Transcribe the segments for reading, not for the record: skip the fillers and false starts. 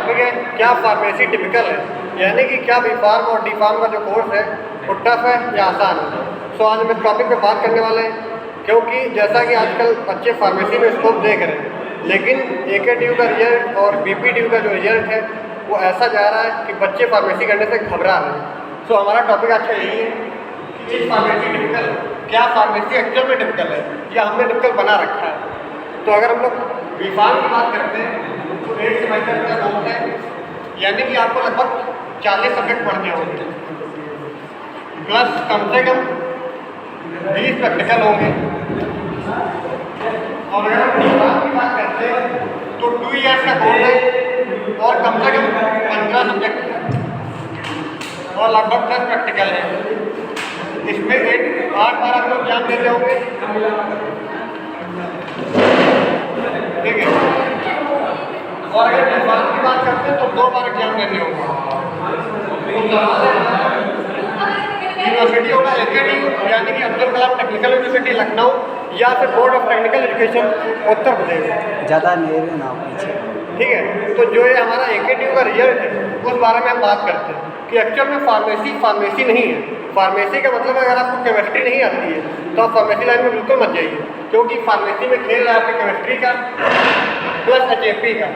Topic है क्या pharmacy typical है, यानी कि क्या बी फार्म और डी फार्म का जो कोर्स है वो टफ है या आसान है। सो आज हम इस टॉपिक पे बात करने वाले हैं, क्योंकि जैसा कि आजकल बच्चे फार्मेसी में स्कोप देख रहे हैं, लेकिन AKTU का रिजल्ट और BPTU का जो रिजल्ट है वो ऐसा जा रहा है कि बच्चे फार्मेसी करने से घबरा रहे हैं। सो हमारा टॉपिक अच्छा यही है कि इस फार्मेसी टिपिकल, क्या फार्मेसी एक्चुअल में टिपिकल है या हमने टिपिकल बना रखा है। तो अगर हम लोग बी फार्म की बात करते हैं तो 1 सेमेस्टर का कोर्स है, यानी कि आपको लगभग 40 सब्जेक्ट पढ़ने होंगे, प्लस कम से कम 20 प्रैक्टिकल होंगे। और अगर हम डी फार्म की बात करते हैं तो 2 ईयर्स का कोर्स है और कम से कम 15 सब्जेक्ट और लगभग 10 प्रैक्टिकल है। इसमें 8 बार आप लोग एग्जाम देते होंगे, ठीक है। और अगर डी फार्म की बात करते हैं तो 2 बार एग्जाम देने होंगे। यूनिवर्सिटी होगा AKTU, यानी कि अब्दुल कलाम टेक्निकल यूनिवर्सिटी लखनऊ, या फिर board of technical education Uttar Pradesh. ज़्यादा नेरे ना पीछे, ठीक है। तो जो ये हमारा AKTU का रिजल्ट है उस बारे में हम बात करते हैं कि एक्चुअल में फार्मेसी नहीं है। फार्मेसी का मतलब अगर आपको केमिस्ट्री नहीं आती है तो आप फार्मेसी लाइन में बिल्कुल मत जाइए, क्योंकि फार्मेसी में खेल है आपके केमिस्ट्री का प्लस HFP का।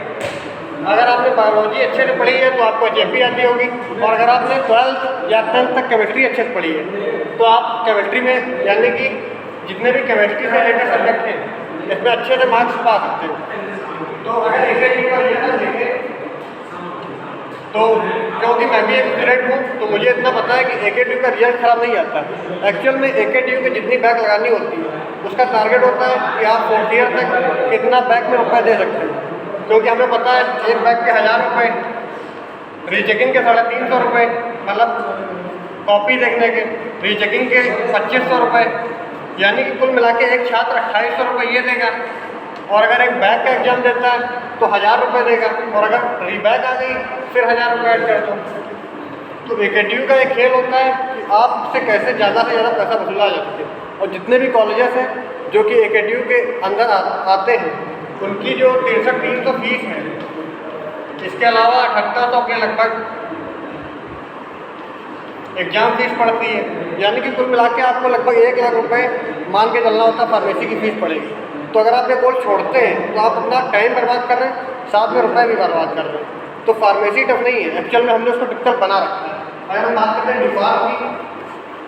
अगर आपने बायोलॉजी अच्छे से पढ़ी है तो आपको HFP आती होगी, और अगर आपने 12th या 10th तक केमिस्ट्री अच्छे से पढ़ी है तो आप केमिस्ट्री में, यानी कि जितने भी केमिस्ट्री से रिलेटेड सब्जेक्ट हैं इसमें अच्छे से मार्क्स पा सकते हैं। तो अगर AKTU का रिजल्ट देखें तो, क्योंकि मैं भी एक स्टूडेंट हूँ तो मुझे इतना पता है कि AKTU का रिजल्ट खराब नहीं आता। एक्चुअल में AKTU की जितनी बैक लगानी होती है उसका टारगेट होता है कि आप 4th ईयर तक कितना बैक में रुपये दे सकते हैं, क्योंकि हमें पता है एक बैग के 1000 रुपये, रीचेकिंग के 350 रुपये, मतलब कॉपी देखने के, रीचेकिंग के 2500 रुपये, यानी कि कुल मिला के एक छात्र 2800 रुपये ये देगा। और अगर एक बैग का एग्जाम देता है तो 1000 रुपये देगा, और अगर रीबैक आ गई फिर 1000 रुपये ऐड कर दो। तो AKTU का एक खेल होता है कि आपसे कैसे ज़्यादा से ज़्यादा पैसा वसूला जा सके। और जितने भी कॉलेजेस हैं जो कि AKTU के अंदर आते हैं उनकी जो 6300 फीस है, इसके अलावा 7800 के लगभग एग्ज़ाम फीस पड़ती है, यानी कि कुल मिला के आपको लगभग 1 लाख रुपए मान के चलना होता है फार्मेसी की फ़ीस पड़ेगी। तो अगर आप ये कोर्स छोड़ते हैं तो आप अपना टाइम बर्बाद कर रहे हैं, साथ में रुपए भी बर्बाद कर रहे हैं। तो फार्मेसी टफ नहीं है, एक्चुअल में हमने उसको टिपिकल बना रखा है। अगर हम बात करते हैं डी फार्म की,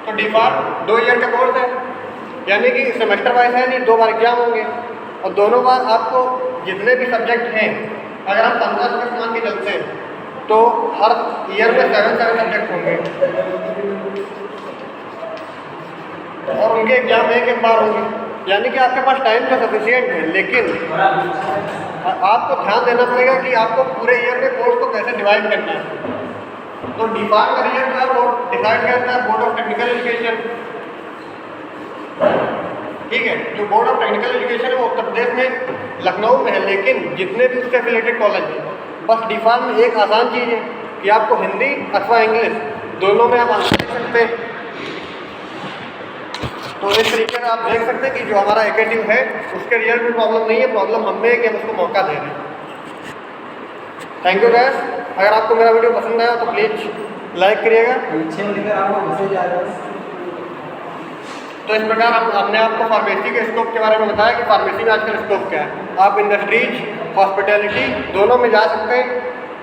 तो डी फार्म 2 ईयर का कोर्स है, यानी कि सेमेस्टर वाइज है नहीं, 2 बार एग्जाम होंगे, और दोनों बार आपको जितने भी सब्जेक्ट हैं, अगर हम 15 सब्जेक्ट मान के चलते हैं तो हर ईयर में 7 सब्जेक्ट होंगे, और उनके एग्जाम एक बार होंगे, यानी कि आपके पास टाइम तो सफिशिएंट है। लेकिन आपको ध्यान देना पड़ेगा कि आपको पूरे ईयर में कोर्स को कैसे डिवाइड करना है। तो डी फार्म का रिजल्ट जो है वो डिसाइड करता है बोर्ड ऑफ टेक्निकल एजुकेशन, ठीक है। जो बोर्ड ऑफ टेक्निकल एजुकेशन है वो उत्तर प्रदेश में लखनऊ में है, लेकिन जितने भी उसके रिलेटेड कॉलेज हैं, बस डी फार्म में एक आसान चीज़ है कि आपको हिंदी अथवा इंग्लिश दोनों में आप आंसर दे सकते हैं। तो इस तरीके से आप देख सकते हैं कि जो हमारा AKTU है उसके रिजल्ट में प्रॉब्लम नहीं है, प्रॉब्लम हमें है कि हम उसको मौका दे रहे हैं। Thank you gas. अगर आपको मेरा वीडियो पसंद आया तो प्लीज़ लाइक करिएगा। तो इस प्रकार हमने आपको फार्मेसी के स्कोप के बारे में बताया कि फार्मेसी में आजकल स्कोप क्या है। आप इंडस्ट्रीज, हॉस्पिटैलिटी दोनों में जा सकते हैं।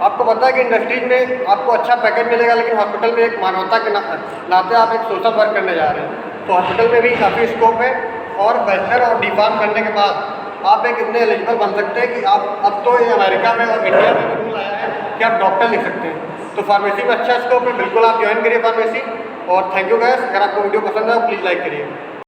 आपको पता है कि इंडस्ट्रीज में आपको अच्छा पैकेज मिलेगा, लेकिन हॉस्पिटल में एक मानवता के नाते आप एक सोशल वर्क करने जा रहे हैं, तो हॉस्पिटल में भी काफ़ी स्कोप है। और बैचलर और डी फार्म करने के बाद आप एक इतने एलिजिबल बन सकते हैं कि आप, अब तो ये अमेरिका में और इंडिया में रूल आया है कि आप डॉक्टर लिख सकते हैं। तो फार्मेसी में अच्छा स्कोप है, बिल्कुल आप ज्वाइन करिए फार्मेसी। और थैंक यू गैस। अगर आपको वीडियो पसंद है तो प्लीज़ लाइक करिए।